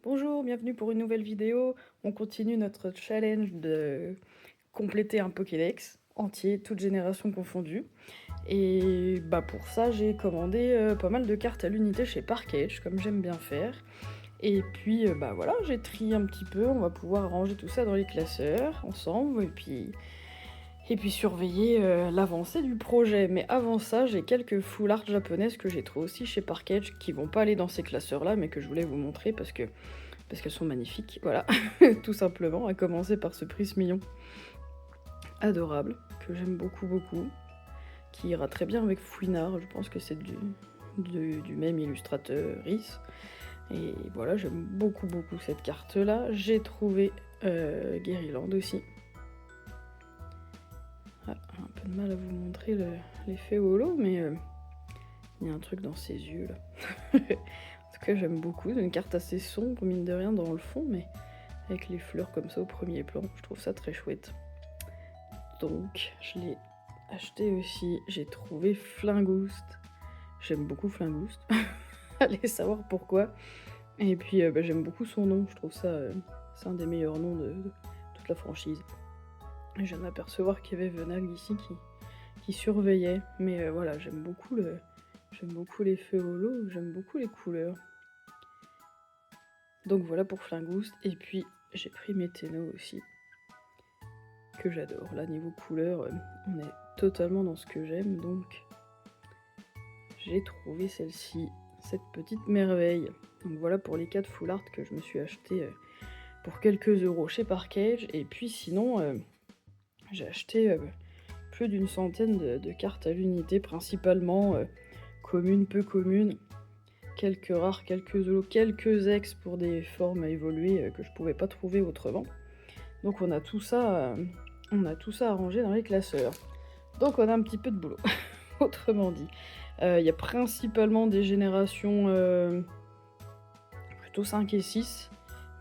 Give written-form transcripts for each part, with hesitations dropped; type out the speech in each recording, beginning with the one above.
Bonjour, bienvenue pour une nouvelle vidéo. On continue notre challenge de compléter un Pokédex entier, toutes générations confondues. Et bah pour ça, j'ai commandé pas mal de cartes à l'unité chez Parkage, comme j'aime bien faire. Et puis bah voilà, j'ai trié un petit peu, on va pouvoir ranger tout ça dans les classeurs ensemble, et puis surveiller l'avancée du projet. Mais avant ça, j'ai quelques full art japonaises que j'ai trouvées aussi chez Parkage, qui vont pas aller dans ces classeurs-là, mais que je voulais vous montrer parce qu'elles sont magnifiques, voilà, tout simplement, à commencer par ce Prismillon adorable, que j'aime beaucoup, qui ira très bien avec Fouinard, je pense que c'est du même illustrateur, Rhys, et voilà, j'aime beaucoup cette carte-là. J'ai trouvé Guériland aussi. Ah, un peu de mal à vous montrer l'effet holo, mais il y a un truc dans ses yeux, là. En tout cas, j'aime beaucoup, c'est une carte assez sombre, mine de rien, dans le fond, mais avec les fleurs comme ça au premier plan, je trouve ça très chouette. Donc je l'ai acheté aussi, j'ai trouvé Flingouste. J'aime beaucoup Flingouste, allez savoir pourquoi. Et puis bah, j'aime beaucoup son nom, je trouve ça c'est un des meilleurs noms de toute la franchise. Je viens d'apercevoir qu'il y avait Venag ici qui surveillait, mais voilà, j'aime beaucoup les feux holo, j'aime beaucoup les couleurs. Donc voilà pour Flingouste, et puis j'ai pris Météno aussi, que j'adore. Là, niveau couleur, on est totalement dans ce que j'aime, donc j'ai trouvé celle-ci, cette petite merveille. Donc voilà pour les 4 full art que je me suis acheté pour quelques euros chez Parkage. Et puis sinon, j'ai acheté plus d'une centaine de cartes à l'unité, principalement communes, peu communes, quelques rares, quelques holos, quelques ex pour des formes à évoluer que je pouvais pas trouver autrement. Donc on a tout ça à ranger dans les classeurs. Donc on a un petit peu de boulot, autrement dit. Il y a principalement des générations plutôt 5 et 6,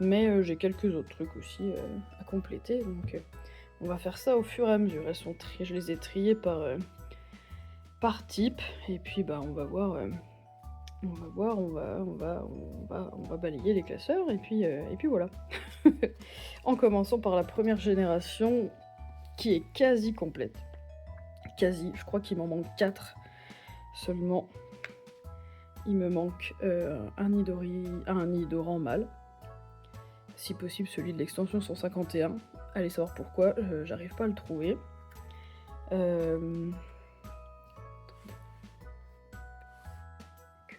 mais j'ai quelques autres trucs aussi à compléter, donc on va faire ça au fur et à mesure. Je les ai triées par type, et puis bah on va balayer les classeurs, et puis voilà. En commençant par la première génération, qui est quasi complète. Quasi, je crois qu'il m'en manque 4 seulement. Il me manque un Nidoran mâle, si possible celui de l'extension 151. Allez savoir pourquoi, j'arrive pas à le trouver. Que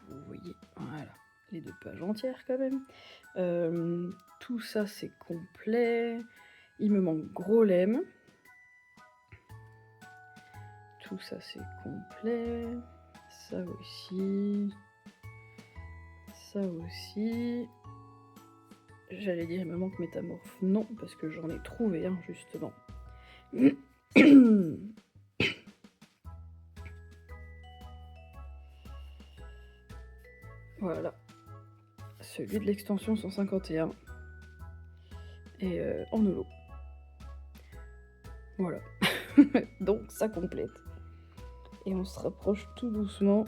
vous voyez, voilà, les 2 pages entières quand même. Tout ça c'est complet. Il me manque Grolem. Tout ça c'est complet. Ça aussi. Ça aussi. J'allais dire il me manque Métamorphe. Non, parce que j'en ai trouvé un justement. Voilà. Celui de l'extension 151. Et en holo. Voilà. Donc ça complète. Et on se rapproche tout doucement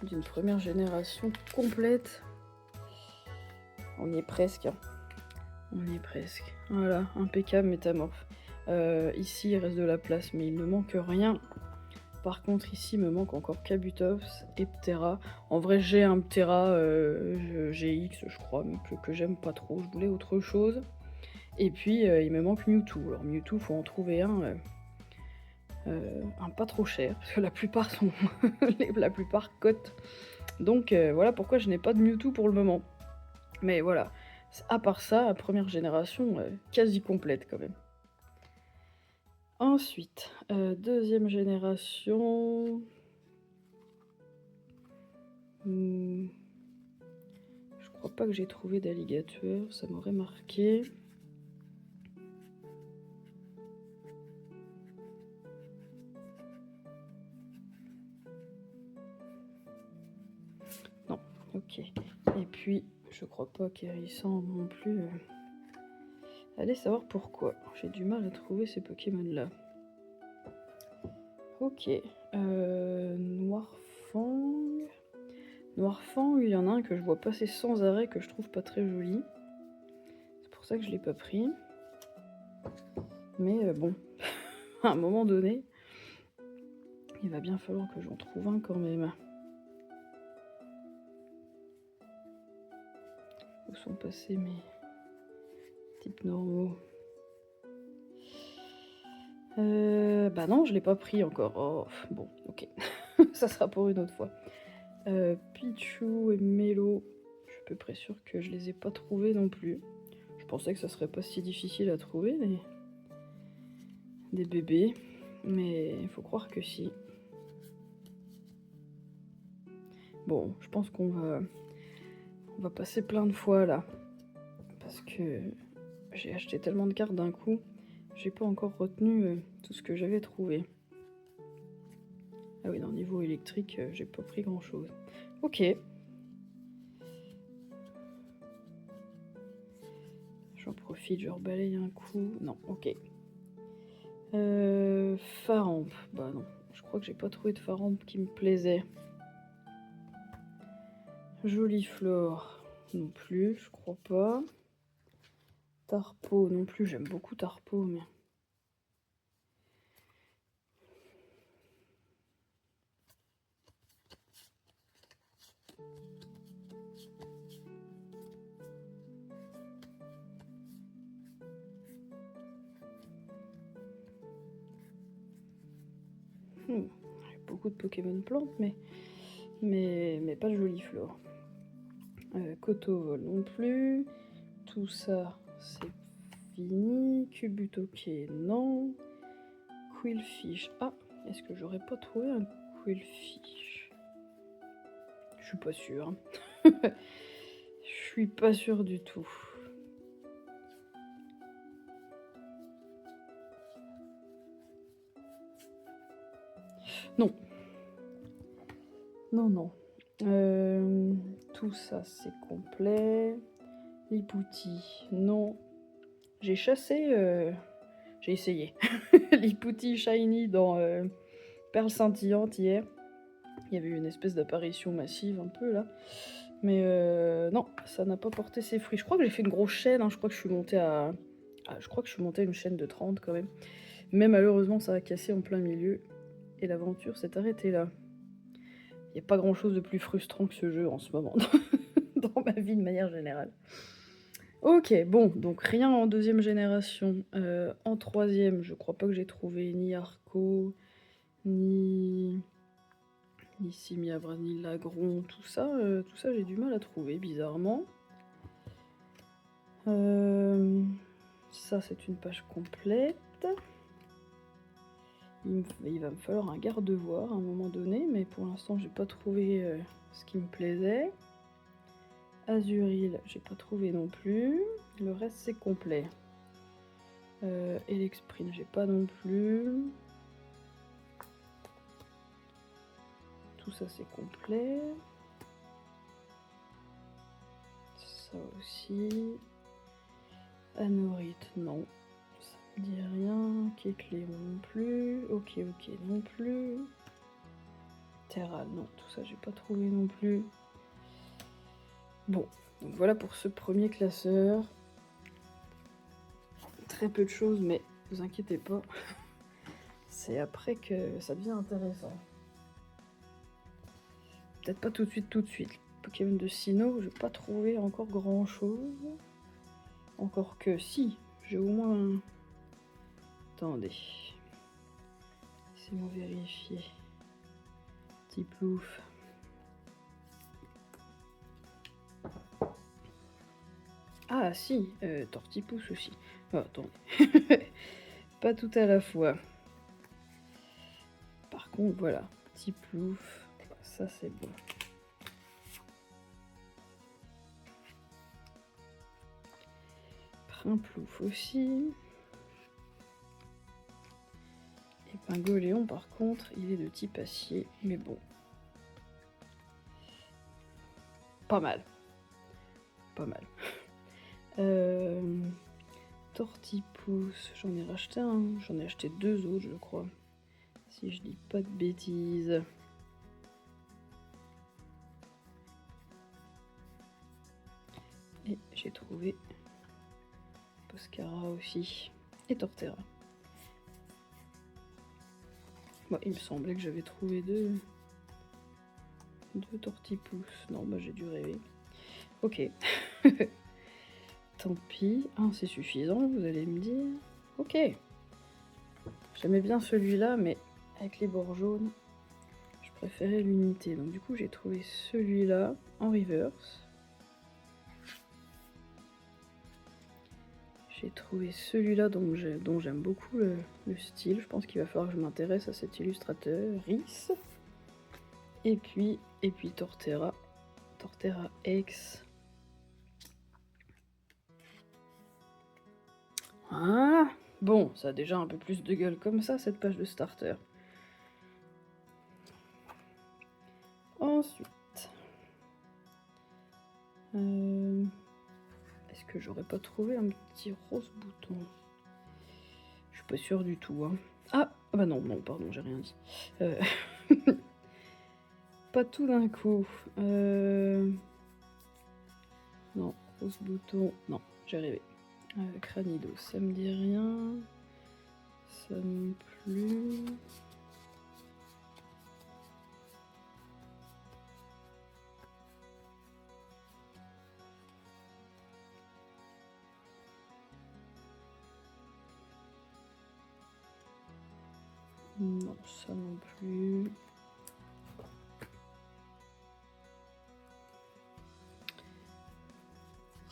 d'une première génération complète. On y est presque. On y est presque. Voilà, impeccable Métamorphe. Ici, il reste de la place, mais il ne manque rien. Par contre, ici, il me manque encore Kabutops et Ptera. En vrai, j'ai un Ptera GX, je crois, mais que j'aime pas trop. Je voulais autre chose. Et puis, il me manque Mewtwo. Alors, Mewtwo, faut en trouver un pas trop cher, parce que la plupart sont... la plupart cotent. Donc, voilà pourquoi je n'ai pas de Mewtwo pour le moment. Mais voilà, à part ça, la première génération quasi complète quand même. Ensuite, deuxième génération... Je crois pas que j'ai trouvé d'alligateur, ça m'aurait marqué. Non, ok. Et puis, je crois pas qu'Hérisson non plus... Allez savoir pourquoi. J'ai du mal à trouver ces Pokémon-là. Ok. Noirfang. Noir Fang, il y en a un que je vois passer sans arrêt que je trouve pas très joli. C'est pour ça que je l'ai pas pris. Mais bon, à un moment donné, il va bien falloir que j'en trouve un quand même. Où sont passés mes types normaux? Bah non, je l'ai pas pris encore. Oh, bon, ok. Ça sera pour une autre fois. Pichou et Mélo, je suis à peu près sûre que je les ai pas trouvés non plus. Je pensais que ça serait pas si difficile à trouver, des bébés. Mais il faut croire que si. Bon, je pense qu'on va passer plein de fois là. Parce que j'ai acheté tellement de cartes d'un coup, j'ai pas encore retenu tout ce que j'avais trouvé. Ah oui, dans le niveau électrique, j'ai pas pris grand chose. Ok. J'en profite, je rebalaye un coup. Non, ok. Faramp. Bah non, je crois que j'ai pas trouvé de Faramp qui me plaisait. Joliflore non plus, je crois pas. Tarpo non plus, j'aime beaucoup Tarpo, mais... J'ai beaucoup de Pokémon plantes, mais pas de Joliflore. Kotovol non plus. Tout ça, c'est fini. Cubutoke, non. Quillfish. Ah, est-ce que j'aurais pas trouvé un Quillfish? Je suis pas sûre. Je suis pas sûre du tout. Non. Non, non. Tout ça, c'est complet. Lipouti, non. J'ai chassé... J'ai essayé. Lipouti Shiny dans Perle Scintillante hier. Il y avait eu une espèce d'apparition massive un peu là. Mais non, ça n'a pas porté ses fruits. Je crois que j'ai fait une grosse chaîne. Hein. Je crois que je suis montée à... je crois que je suis montée à une chaîne de 30 quand même. Mais malheureusement, ça a cassé en plein milieu. Et l'aventure s'est arrêtée là. Il n'y a pas grand chose de plus frustrant que ce jeu en ce moment. Dans ma vie de manière générale. Ok, bon, donc rien en deuxième génération. En troisième, je crois pas que j'ai trouvé ni Arco, ni Simiabra, ni Lagron, tout ça j'ai du mal à trouver, bizarrement. Ça, c'est une page complète. Il va me falloir un garde-voir à un moment donné, mais pour l'instant, j'ai pas trouvé ce qui me plaisait. Azuril, j'ai pas trouvé non plus. Le reste, c'est complet. Elexprint, j'ai pas non plus. Tout ça, c'est complet. Ça aussi. Anorite, non. Ça me dit rien. Kekléon non plus. Ok, non plus. Terral, non. Tout ça, j'ai pas trouvé non plus. Bon, donc voilà pour ce premier classeur. Très peu de choses, mais ne vous inquiétez pas. C'est après que ça devient intéressant. Peut-être pas tout de suite. Pokémon de Sinnoh, j'ai pas trouvé encore grand chose. Encore que si, j'ai au moins... Attendez. Laissez-moi vérifier. Petit plouf. Ah si, Tortipousse aussi. Oh, attendez. Pas tout à la fois. Par contre, voilà. Petit plouf. Ça, c'est bon. Primplouf aussi. Et Pingoléon, par contre, il est de type acier. Mais bon. Pas mal. Pas mal. Tortipousse, j'en ai racheté un. J'en ai acheté 2 autres, je crois. Si je dis pas de bêtises. Et j'ai trouvé Poscara aussi. Et Torterra. Bon, il me semblait que j'avais trouvé deux tortipousses. Non, bah j'ai dû rêver. Ok. Tant pis. Ah, c'est suffisant, vous allez me dire. Ok. J'aimais bien celui-là, mais avec les bords jaunes, je préférais l'unité. Donc du coup, j'ai trouvé celui-là en reverse. J'ai trouvé celui-là dont j'aime beaucoup le style. Je pense qu'il va falloir que je m'intéresse à cet illustrateur, Rhys. Et puis Torterra. Torterra X. Ah, bon, ça a déjà un peu plus de gueule comme ça, cette page de starter. Ensuite... Est-ce que j'aurais pas trouvé un petit rose bouton? Je suis pas sûre du tout. Hein. Ah bah non, pardon, j'ai rien dit. Pas tout d'un coup. Non, rose bouton, non, j'ai rêvé. Cranido, ça me dit rien. Ça non plus. Non, ça non plus.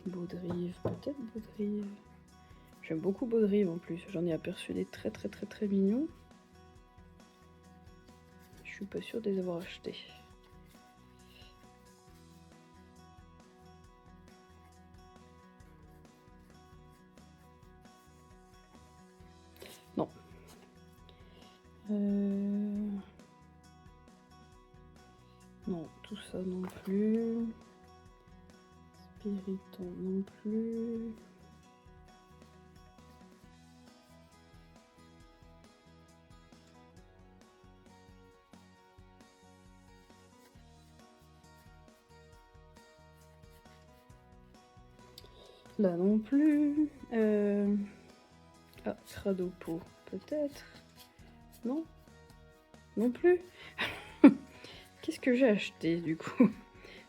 Baudrive, peut-être Baudrive. J'aime beaucoup Baudrive en plus. J'en ai aperçu des très mignons. Je suis pas sûre de les avoir achetés. Non. Non, tout ça non plus. Spiriton non plus. Là non plus. Ah, Cradopo, peut-être. Non? Non plus. Qu'est-ce que j'ai acheté du coup?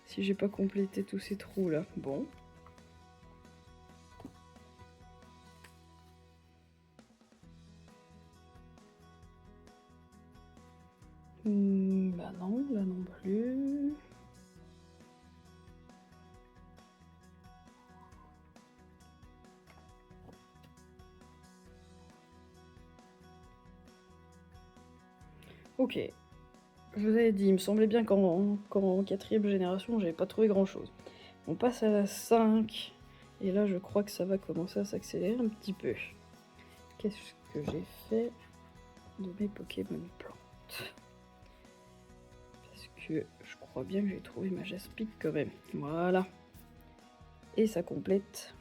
Si j'ai pas complété tous ces trous là. Bon. Bah non, là non plus. Ok. Je vous avais dit, il me semblait bien qu'en 4ème génération, j'avais pas trouvé grand chose. On passe à la 5. Et là, je crois que ça va commencer à s'accélérer un petit peu. Qu'est-ce que j'ai fait de mes Pokémon plantes? Parce que je crois bien que j'ai trouvé ma Jaspic quand même. Voilà. Et ça complète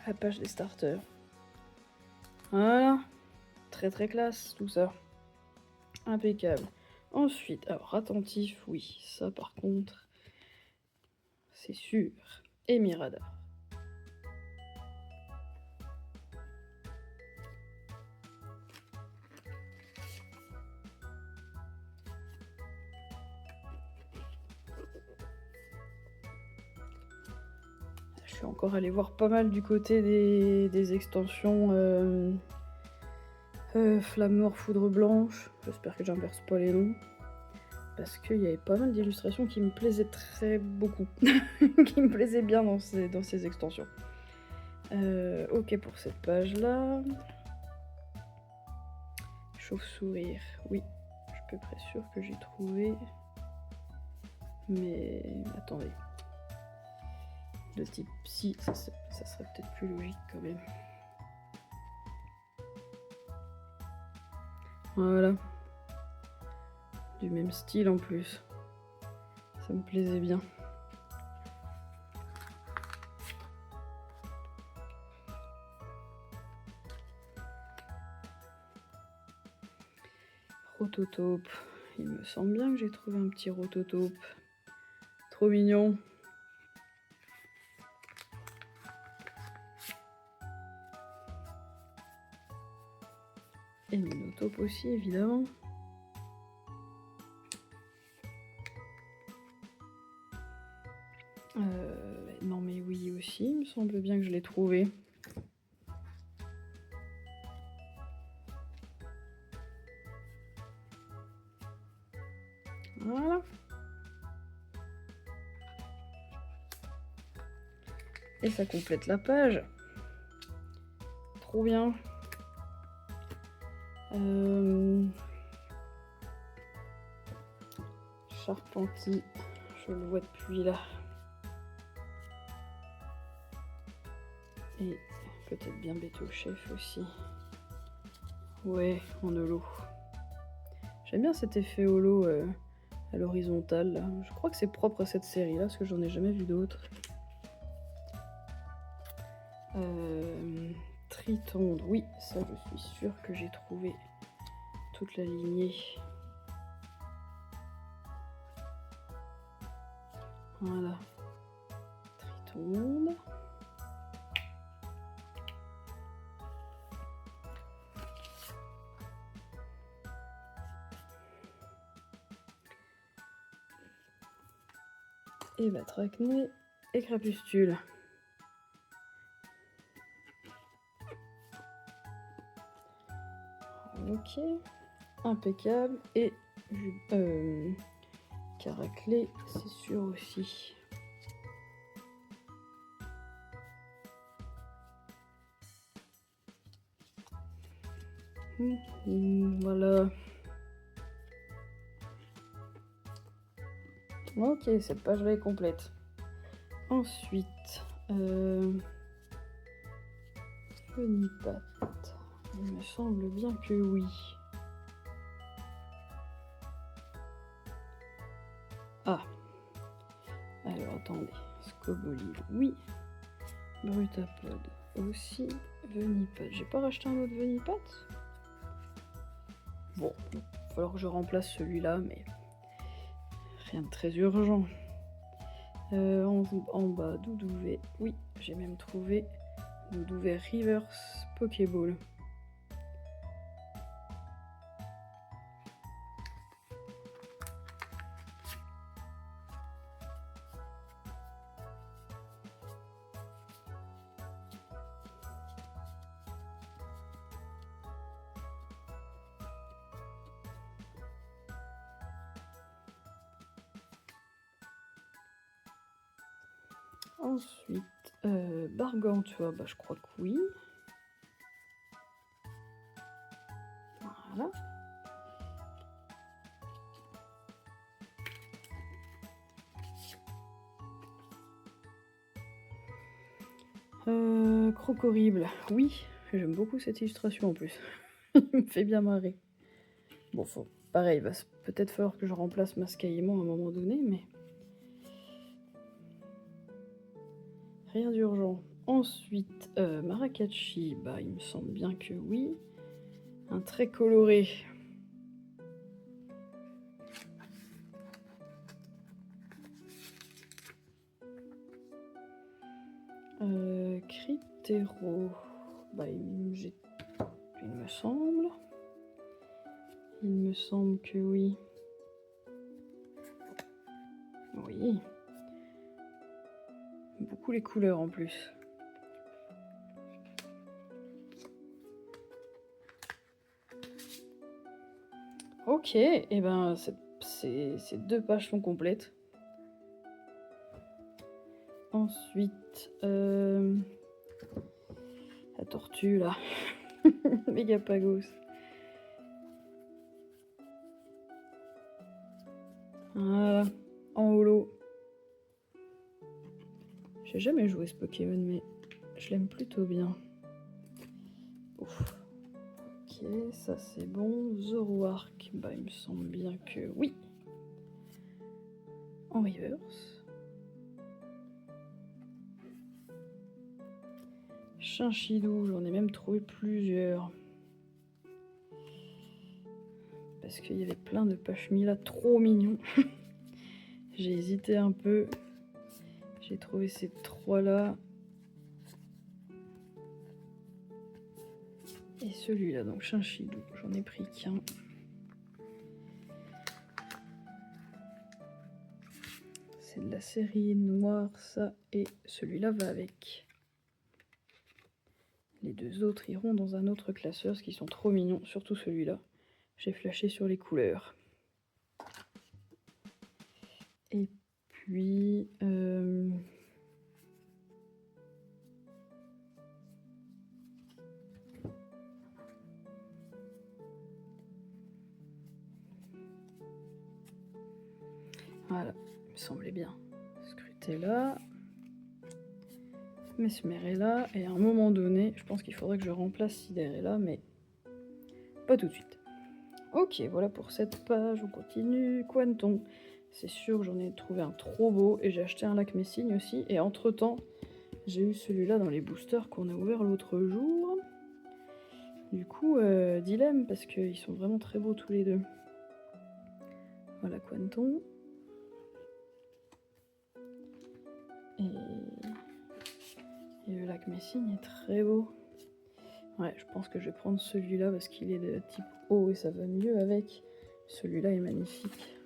la page des starters. Voilà. Très classe tout ça. Impeccable. Ensuite, alors attentif, oui, ça par contre, c'est sûr. Et Mirador. Je suis encore allée voir pas mal du côté des extensions Flamme Noire, Foudre Blanche. J'espère que j'inverse pas les noms. Parce qu'il y avait pas mal d'illustrations qui me plaisaient beaucoup. Qui me plaisaient bien dans ces extensions. Ok pour cette page-là. Chauve-sourire. Oui, je suis à peu près sûre que j'ai trouvé. Mais attendez. De type psy, ça serait peut-être plus logique quand même. Voilà. Du même style en plus. Ça me plaisait bien. Rototope. Il me semble bien que j'ai trouvé un petit Rototope. Trop mignon. Pop aussi, évidemment. Non mais oui aussi, il me semble bien que je l'ai trouvé. Voilà. Et ça complète la page. Trop bien. Charpentier, je le vois depuis là. Et peut-être bien Bête au chef aussi. Ouais, en holo. J'aime bien cet effet holo à l'horizontale. Je crois que c'est propre à cette série-là, parce que j'en ai jamais vu d'autres. Tritonde, oui, ça je suis sûre que j'ai trouvé toute la lignée. Voilà. Tritonde. Et batrachnée et crapustule. Ok, impeccable. Et caraclé, c'est sûr aussi. Voilà. Ok, cette page-là est complète. Ensuite, Fenipat. Il me semble bien que oui. Ah. Alors, attendez. Scobolil, oui. Brutapod aussi. Venipat. J'ai pas racheté un autre Venipat? Bon, il va falloir que je remplace celui-là, mais rien de très urgent. En bas, Doudouvet. Oui, j'ai même trouvé Doudouvet Reverse Pokéball. Ensuite, Bargantua, bah, je crois que oui. Voilà. Crocorrible, oui, j'aime beaucoup cette illustration en plus. Il me fait bien marrer. Bon, pareil, il va peut-être falloir que je remplace Mascaillement à un moment donné, mais rien d'urgent. Ensuite, Maracatchi, bah, il me semble bien que oui. Un trait coloré. Cryptéro, bah, il me semble. Il me semble que oui. Oui. Beaucoup les couleurs en plus. Ok, et ben ces deux pages sont complètes. Ensuite, la tortue là, Megapagos. Voilà, en holo. J'ai jamais joué ce Pokémon, mais je l'aime plutôt bien. Ouf. Ok, ça c'est bon. Zoroark, bah il me semble bien que oui. En reverse. Chinchidou, j'en ai même trouvé plusieurs. Parce qu'il y avait plein de Pachmila trop mignons. J'ai hésité un peu. J'ai trouvé ces trois là. Et celui-là, donc Chinchidou, j'en ai pris qu'un. C'est de la série noire, ça, et celui-là va avec. Les deux autres iront dans un autre classeur, parce qu'ils sont trop mignons, surtout celui-là. J'ai flashé sur les couleurs. Et puis... Voilà, il me semblait bien. Scrutella, Mesmerella, et à un moment donné, je pense qu'il faudrait que je remplace Siderella, mais pas tout de suite. Ok, voilà pour cette page, on continue. Quanton, c'est sûr que j'en ai trouvé un trop beau, et j'ai acheté un lac Messigne aussi, et entre-temps, j'ai eu celui-là dans les boosters qu'on a ouvert l'autre jour. Du coup, dilemme, parce qu'ils sont vraiment très beaux tous les deux. Voilà Quanton. Et le lac Messigne est très beau. Ouais, je pense que je vais prendre celui-là parce qu'il est de type eau et ça va mieux avec. Celui-là est magnifique.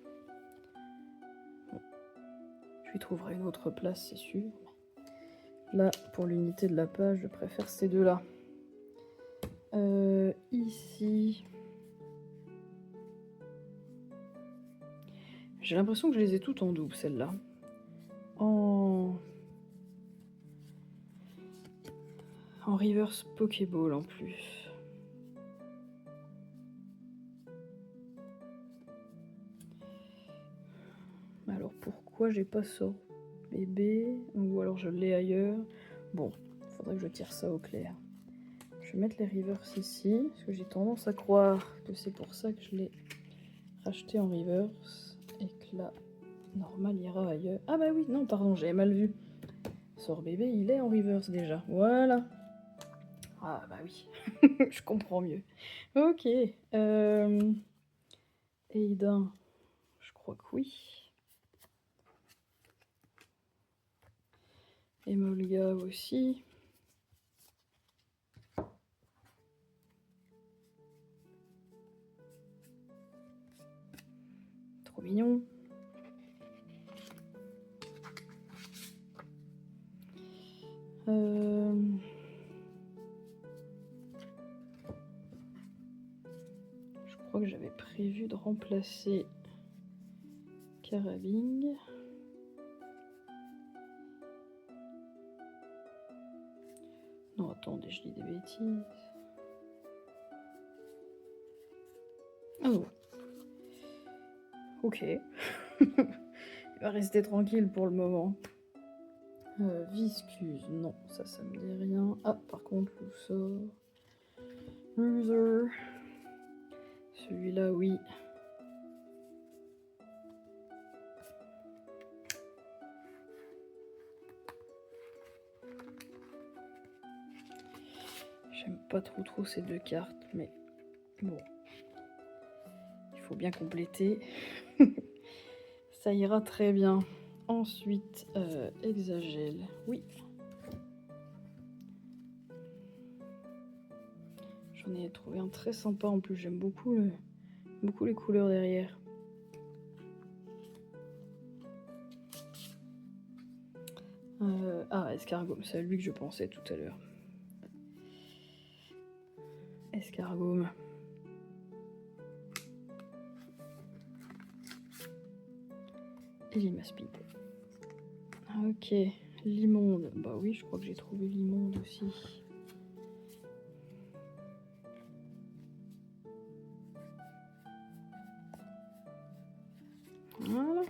Bon. Je lui trouverai une autre place, c'est sûr. Là, pour l'unité de la page, je préfère ces deux-là. Ici... J'ai l'impression que je les ai toutes en double, celles-là. En reverse Pokéball en plus. Alors pourquoi j'ai pas Sort Bébé? Ou alors je l'ai ailleurs? Bon, faudrait que je tire ça au clair. Je vais mettre les reverse ici, parce que j'ai tendance à croire que c'est pour ça que je l'ai racheté en reverse. Et que là, normal ira ailleurs. Ah bah oui, non, pardon, j'avais mal vu. Sort Bébé, il est en reverse déjà. Voilà. Ah bah oui, je comprends mieux. Ok. Aiden, je crois que oui. Emolga aussi. Trop mignon. Je crois que j'avais prévu de remplacer Carabing. Non, attendez, je dis des bêtises. Ah non. Ok. Il va rester tranquille pour le moment. Viscuse, non, ça me dit rien. Ah, par contre, Luxor. Loser. Celui-là, oui. J'aime pas trop ces deux cartes, mais bon. Il faut bien compléter. Ça ira très bien. Ensuite, Exagel. Oui. J'en ai trouvé un très sympa en plus. J'aime beaucoup les couleurs derrière. Escargome, c'est à lui que je pensais tout à l'heure. Escargome. Et Limaspide. Ok, l'immonde. Bah oui, je crois que j'ai trouvé l'immonde aussi. Voilà.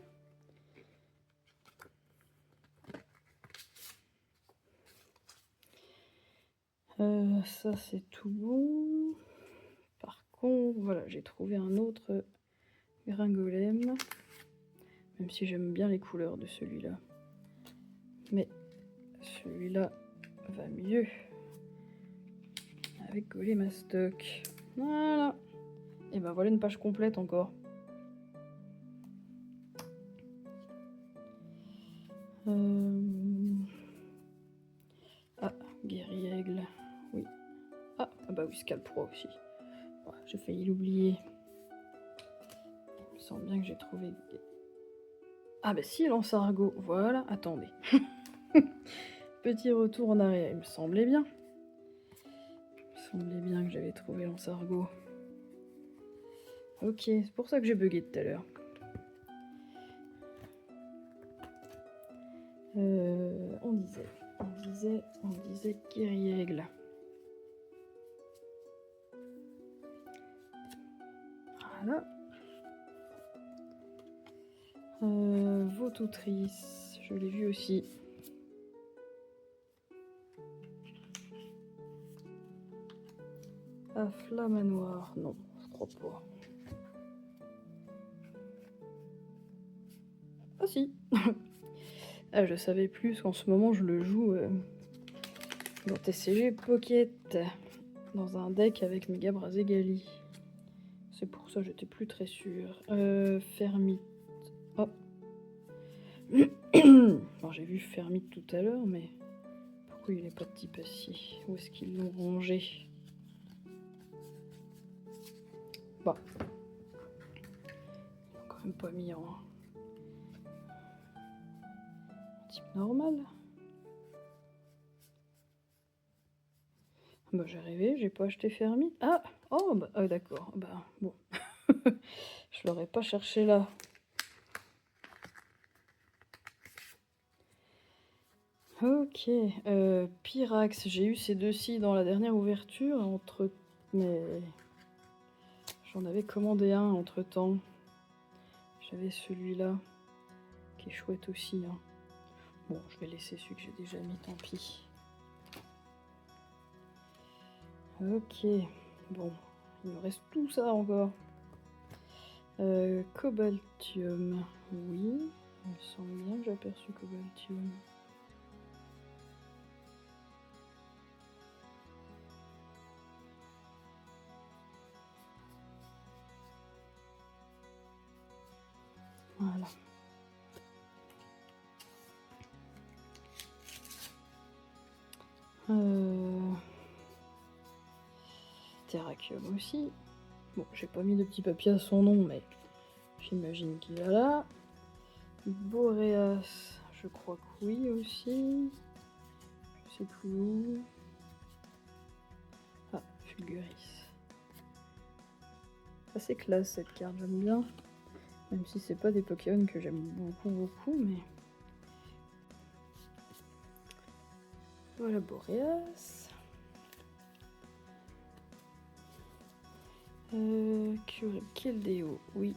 Ça c'est tout bon. Par contre, voilà, j'ai trouvé un autre Gringolem. Même si j'aime bien les couleurs de celui-là. Mais celui-là va mieux. Avec Golémastoc. Voilà. Et ben voilà une page complète encore. Ah, Guéri-Aigle. Oui. Ah bah bah oui, Scalp Pro aussi. Voilà, j'ai failli l'oublier. Il me semble bien que j'ai trouvé... Ah bah si, Lansargot, voilà, attendez. Petit retour en arrière, il me semblait bien. Il me semblait bien que j'avais trouvé Lansargot. Ok, c'est pour ça que j'ai bugué tout à l'heure. On disait Guériègle. Voilà. Vautotrice, je l'ai vu aussi. Ah, Flamanoir, non, je crois pas. Ah si. Ah, je savais plus qu'en ce moment je le joue dans TCG Pocket, dans un deck avec Mega Brazegali. C'est pour ça que j'étais plus très sûre. Fermite. Oh. Alors, j'ai vu Fermite tout à l'heure, mais pourquoi il n'est pas de type acier? Où est-ce qu'ils l'ont rangé? Bon. Ils l'ont quand même pas mis en type normal. Bah j'ai rêvé, j'ai pas acheté Fermite. Ah! Oh bah d'accord. Bah bon. Je l'aurais pas cherché là. Ok. Pyrax, j'ai eu ces deux-ci dans la dernière ouverture entre. Mais. J'en avais commandé un entre temps. J'avais celui-là. Qui est chouette aussi. Hein. Bon, je vais laisser celui que j'ai déjà mis, tant pis. Ok. Bon. Il me reste tout ça encore. Cobaltium. Oui. Il me semble bien que j'ai aperçu Cobaltium. Voilà. Terrakium aussi. Bon, j'ai pas mis de petit papier à son nom, mais j'imagine qu'il est là. Boreas, je crois que oui aussi. Je sais plus où. Ah, Fulguris. Assez classe cette carte, j'aime bien. Même si c'est pas des Pokémon que j'aime beaucoup, mais... Voilà Boreas. Keldeo, oui.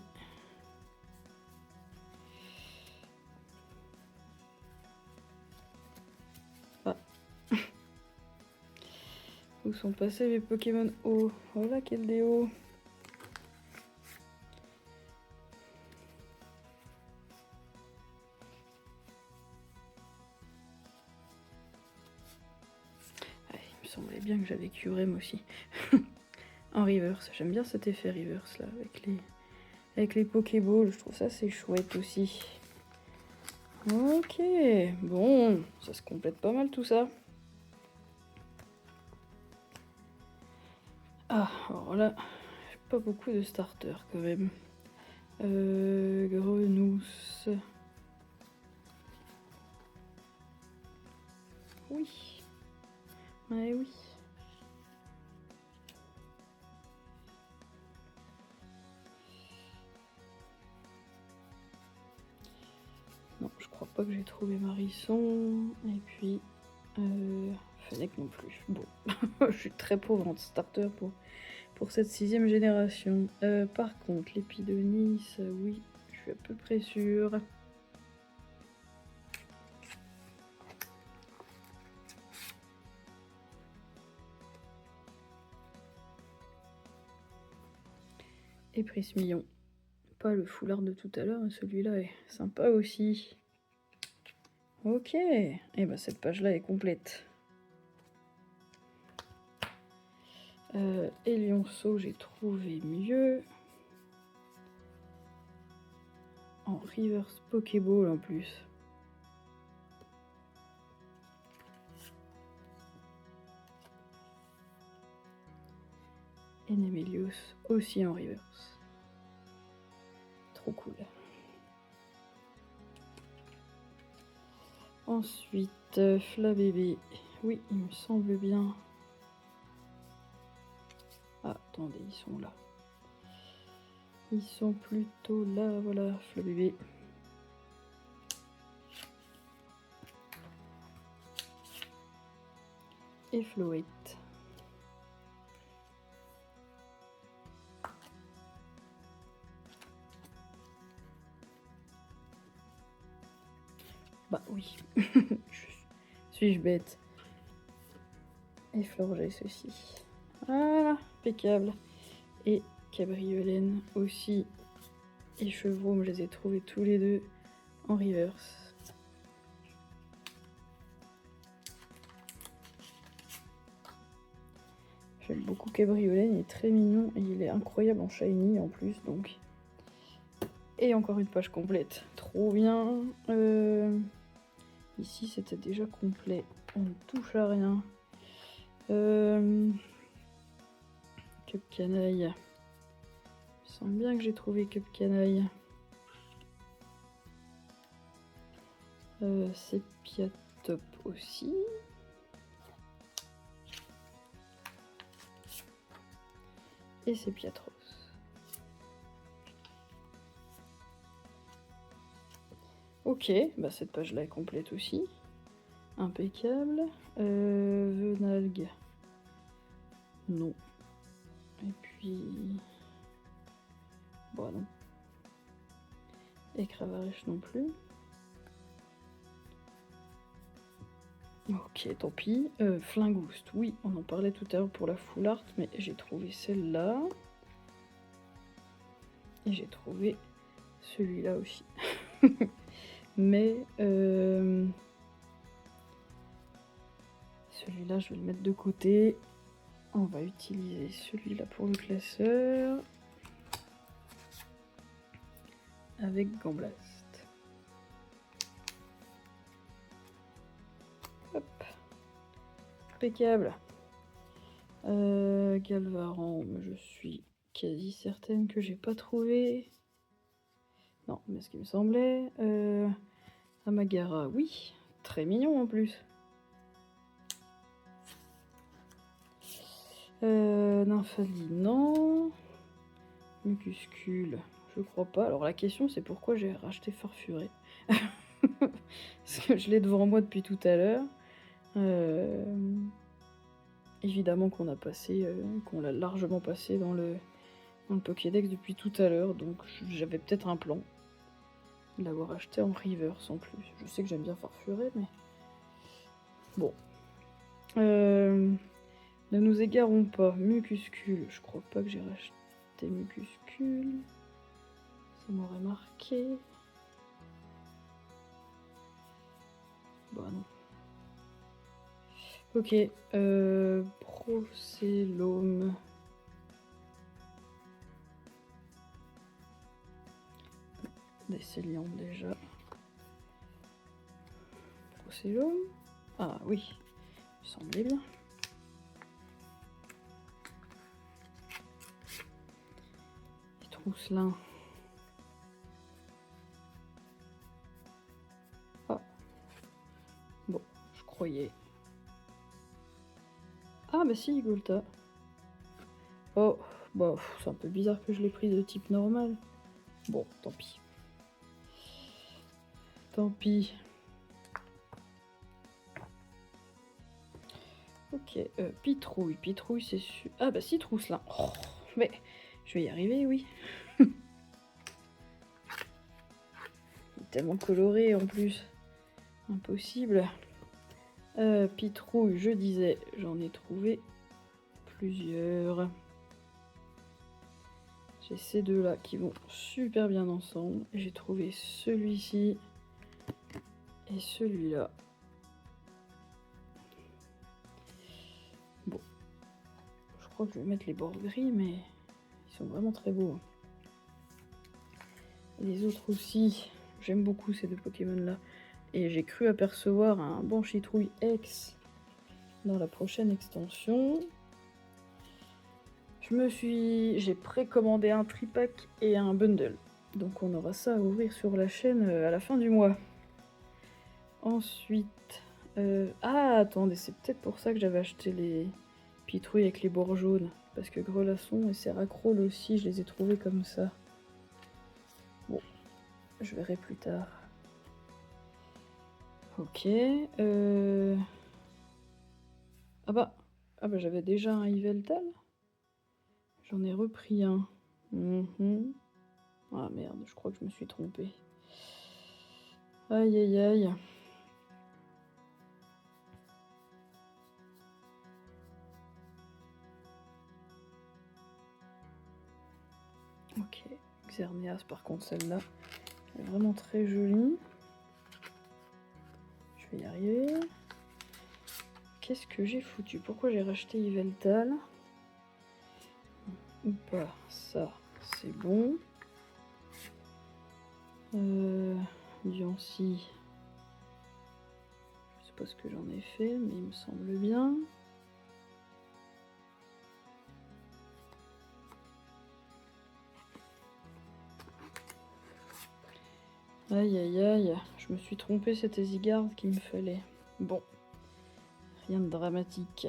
Ah. Où sont passés mes Pokémon eau? Voilà Keldeo. Il me semblait bien que j'avais Kyurem aussi. En reverse, j'aime bien cet effet reverse là, avec les Pokéballs, je trouve ça c'est chouette aussi. Ok, bon, ça se complète pas mal tout ça. Ah, alors là, j'ai pas beaucoup de starters quand même. Grenousse. Oui. Ouais, oui. Non, je crois pas que j'ai trouvé Marisson. Et puis, Fennec non plus. Bon, je suis très pauvre en starter pour cette 6ème génération. Par contre, l'Épidonis, oui, je suis à peu près sûre. Et Prismillon. Pas le foulard de tout à l'heure, celui-là est sympa aussi. Ok, et ben cette page-là est complète. Elionceau, j'ai trouvé mieux. En reverse Pokéball en plus. Et Nemelius aussi en reverse. Trop cool. Ensuite, Flabébé. Oui, il me semble bien. Ah, attendez, ils sont là. Ils sont plutôt là, voilà, Flabébé. Et Floette. Bah oui. Suis-je bête? Et Florges aussi. Voilà, impeccable. Et Cabriolène aussi. Et Chevreau, je les ai trouvés tous les deux en reverse. J'aime beaucoup Cabriolène, il est très mignon et il est incroyable en shiny en plus, donc. Et encore une page complète, trop bien. Ici c'était déjà complet, on ne touche à rien. Cup Canaille. Il me semble bien que j'ai trouvé Cup Canaille. Sepia Top aussi. Et Sepiatros. Ok, bah cette page-là est complète aussi. Impeccable. Venalgue. Non. Et puis... Bon, non. Et Cravarèche non plus. Ok, tant pis. Flingouste, oui, on en parlait tout à l'heure pour la full art, mais j'ai trouvé celle-là. Et j'ai trouvé celui-là aussi. Mais celui-là, je vais le mettre de côté. On va utiliser celui-là pour le classeur. Avec Gamblast. Hop. Impeccable. Galvaran, je suis quasi certaine que j'ai pas trouvé. Non, mais ce qui me semblait. Amagara, oui. Très mignon en plus. Nymphali, non. Mucuscule, je crois pas. Alors la question c'est pourquoi j'ai racheté Farfuré. Parce que je l'ai devant moi depuis tout à l'heure. Évidemment qu'on a passé, qu'on l'a largement passé dans le Pokédex depuis tout à l'heure, donc j'avais peut-être un plan. L'avoir acheté en reverse en plus. Je sais que j'aime bien Farfuré, mais... Bon. Ne nous égarons pas. Mucuscule, je crois pas que j'ai racheté Mucuscule. Ça m'aurait marqué. Bah non. Ok. Procellome. Des Céliantes déjà. Procellome. Ah oui. Il semblait bien. Et Trousselin. Ah. Bon, je croyais. Ah bah si, Golta. Oh, bah c'est un peu bizarre que je l'ai pris de type normal. Bon, tant pis. Tant pis. Ok, Pitrouille. Pitrouille, c'est sûr. Ah bah si, Trousselin. Oh, mais je vais y arriver, oui. Il est tellement coloré en plus. Impossible. Pitrouille, je disais, j'en ai trouvé plusieurs. J'ai ces deux-là qui vont super bien ensemble. J'ai trouvé celui-ci et celui-là. Bon, je crois que je vais mettre les bords gris, mais ils sont vraiment très beaux. Et les autres aussi, j'aime beaucoup ces deux Pokémon-là. Et j'ai cru apercevoir un Banchitrouille X dans la prochaine extension. J'ai précommandé un tripack et un bundle. Donc on aura ça à ouvrir sur la chaîne à la fin du mois. Ensuite... Ah, attendez, c'est peut-être pour ça que j'avais acheté les pitrouilles avec les bords jaunes. Parce que Grelasson et Seracrol aussi, je les ai trouvés comme ça. Bon, je verrai plus tard. Ok. Ah bah j'avais déjà un Yveltal. J'en ai repris un. Ah merde, je crois que je me suis trompée. Aïe aïe aïe. Ok, Xerneas par contre celle-là, elle est vraiment très jolie. Je vais y arriver. Qu'est-ce que j'ai foutu? Pourquoi j'ai racheté Yveltal? Ou pas, ça c'est bon. Diancie. Je sais pas ce que j'en ai fait, mais il me semble bien. Aïe aïe aïe, je me suis trompée, c'était Zygarde qu'il me fallait. Bon, rien de dramatique.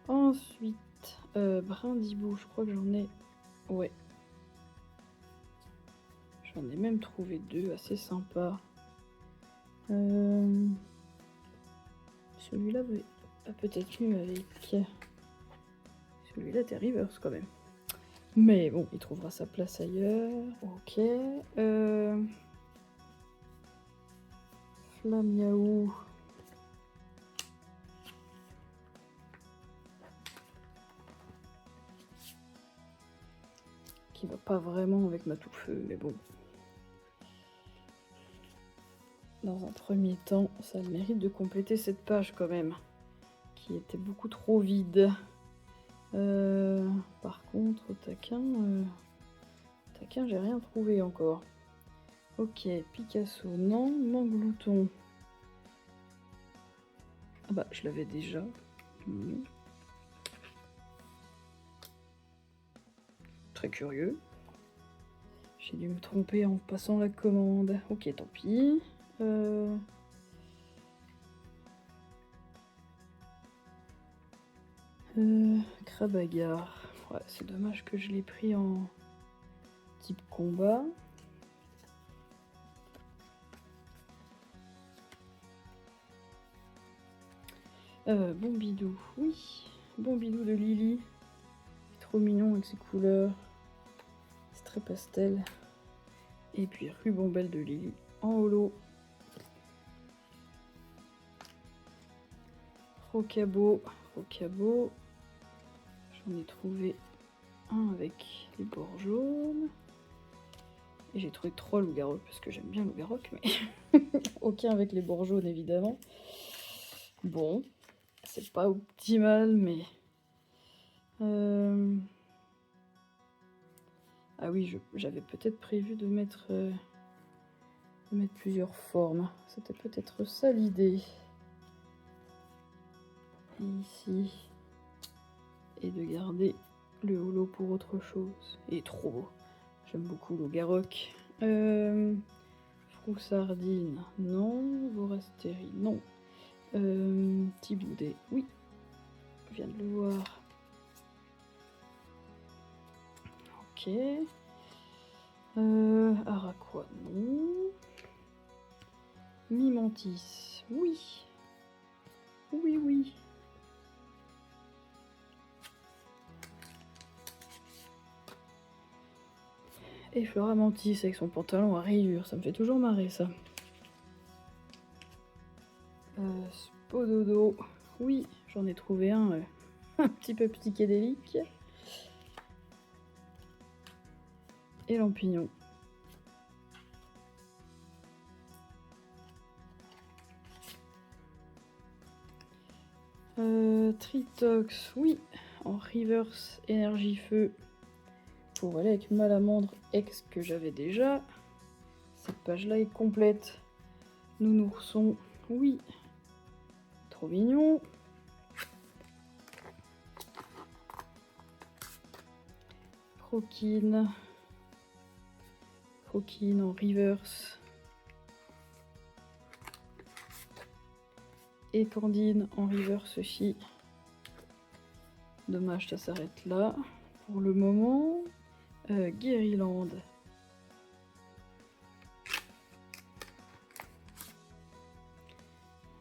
Ensuite, Brindibou, je crois que j'en ai... Ouais. J'en ai même trouvé deux assez sympas. Celui-là va peut-être mieux avec... Celui-là t'es reverse quand même. Mais bon, il trouvera sa place ailleurs. Ok. Flamiaou. Qui va pas vraiment avec ma tout-feu, mais bon. Dans un premier temps, ça a le mérite de compléter cette page quand même. Qui était beaucoup trop vide. Par contre, taquin, j'ai rien trouvé encore. Ok, Picasso, non. Manglouton. Ah bah, je l'avais déjà. Très curieux. J'ai dû me tromper en passant la commande. Ok, tant pis. Krabagar. Ouais, c'est dommage que je l'ai pris en type combat. Bombidou, oui. Bombidou de Lily. Trop mignon avec ses couleurs. C'est très pastel. Et puis Rubombelle de Lily en holo. Rocabo. J'en ai trouvé un avec les bords jaunes. Et j'ai trouvé 3 loups-garou parce que j'aime bien loup-garou, mais aucun avec les bords jaunes évidemment. Bon, c'est pas optimal, mais... Ah oui, j'avais peut-être prévu de mettre plusieurs formes. C'était peut-être ça l'idée. Et ici. Et de garder le holo pour autre chose. Et trop beau. J'aime beaucoup le Garrock. Froussardine, non. Vorastérie, non. Thiboudet, oui. Je viens de le voir. Ok. Araquois, non. Mimantis, oui. Oui. Et Floramantis avec son pantalon à rayures, ça me fait toujours marrer ça. Spododo, oui, j'en ai trouvé un un petit peu psychédélique. Et Lampignon. Tritox, oui, en reverse énergie feu. Pour aller avec Malamandre Ex que j'avais déjà. Cette page-là est complète. Nounourson, oui. Trop mignon. Croquine. Croquine en reverse. Et Candine en reverse aussi. Dommage, ça s'arrête là. Pour le moment, Guériland.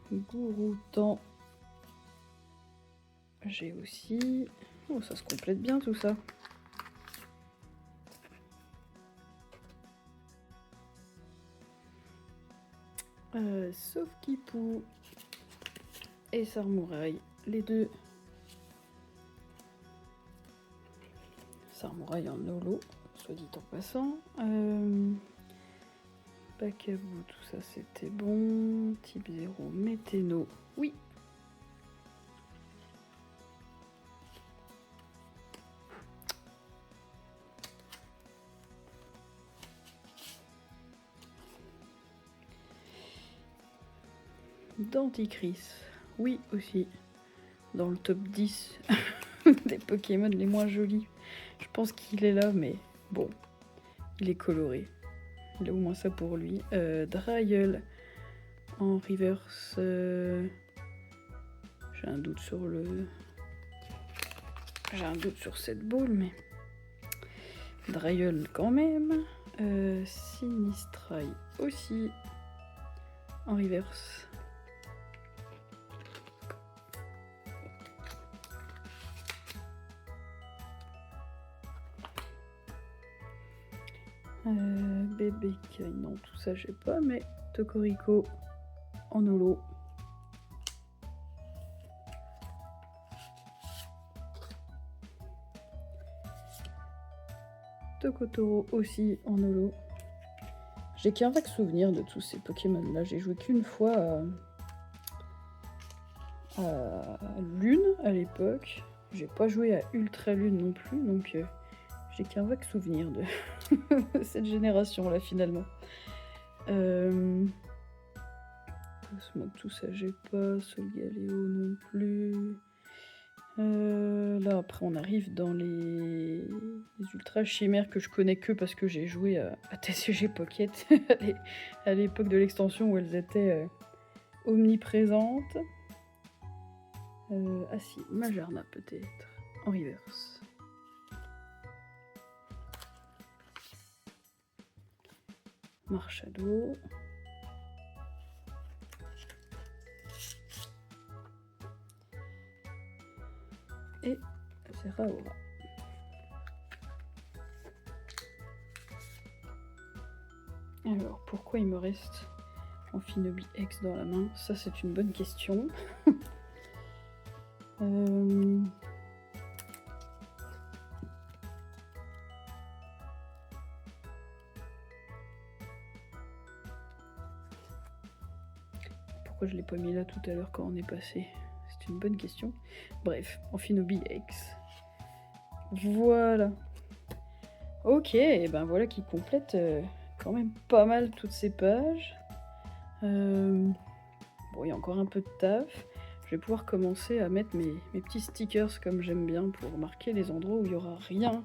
Gouroutan. J'ai aussi... Oh, ça se complète bien tout ça. Sauf Kipou et Sarmouraï, les deux. Sarmouraï en holo, soit dit en passant. Bakabou, tout ça c'était bon. Type 0, Météno, oui. Denticris, oui aussi. Dans le top 10 des Pokémon les moins jolis. Je pense qu'il est là, mais bon, il est coloré. Il a au moins ça pour lui. Dryel en reverse. J'ai un doute sur le... J'ai un doute sur cette boule, mais... Dryel quand même. Sinistrai aussi en reverse. Bébé Kai, non, tout ça j'ai pas, mais Tocorico en holo. Tokotoro aussi en holo. J'ai qu'un vague souvenir de tous ces Pokémon là. J'ai joué qu'une fois à Lune à l'époque. J'ai pas joué à Ultra Lune non plus, donc j'ai qu'un vague souvenir de cette génération là finalement. Tout ça j'ai pas, Solgaleo non plus. Là après on arrive dans les ultra chimères que je connais que parce que j'ai joué à TCG Pocket à l'époque de l'extension où elles étaient omniprésentes. Ah si, Majarna peut-être, en reverse. Marshado. Et Zeraora. Alors, pourquoi il me reste Amphinobi X dans la main? Ça, c'est une bonne question. Pourquoi je l'ai pas mis là tout à l'heure quand on est passé? C'est une bonne question. Bref, Amphinobi X. Voilà. Ok, et ben voilà qui complète quand même pas mal toutes ces pages. Bon, il y a encore un peu de taf. Je vais pouvoir commencer à mettre mes petits stickers comme j'aime bien pour marquer les endroits où il n'y aura rien.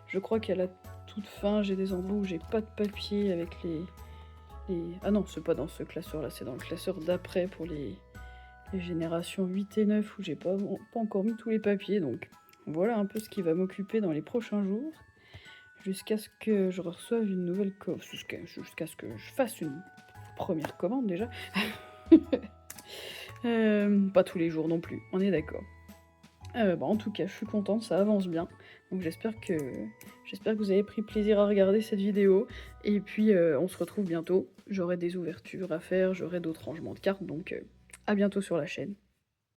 Je crois qu'à la toute fin, j'ai des endroits où j'ai pas de papier avec les... Ah non, c'est pas dans ce classeur-là, c'est dans le classeur d'après pour les générations 8 et 9 où j'ai pas encore mis tous les papiers. Donc voilà un peu ce qui va m'occuper dans les prochains jours. Jusqu'à ce que je reçoive une nouvelle commande. Jusqu'à ce que je fasse une première commande déjà. Pas tous les jours non plus, on est d'accord. En tout cas, je suis contente, ça avance bien. Donc j'espère que vous avez pris plaisir à regarder cette vidéo. Et puis on se retrouve bientôt. J'aurai des ouvertures à faire, j'aurai d'autres rangements de cartes. Donc à bientôt sur la chaîne.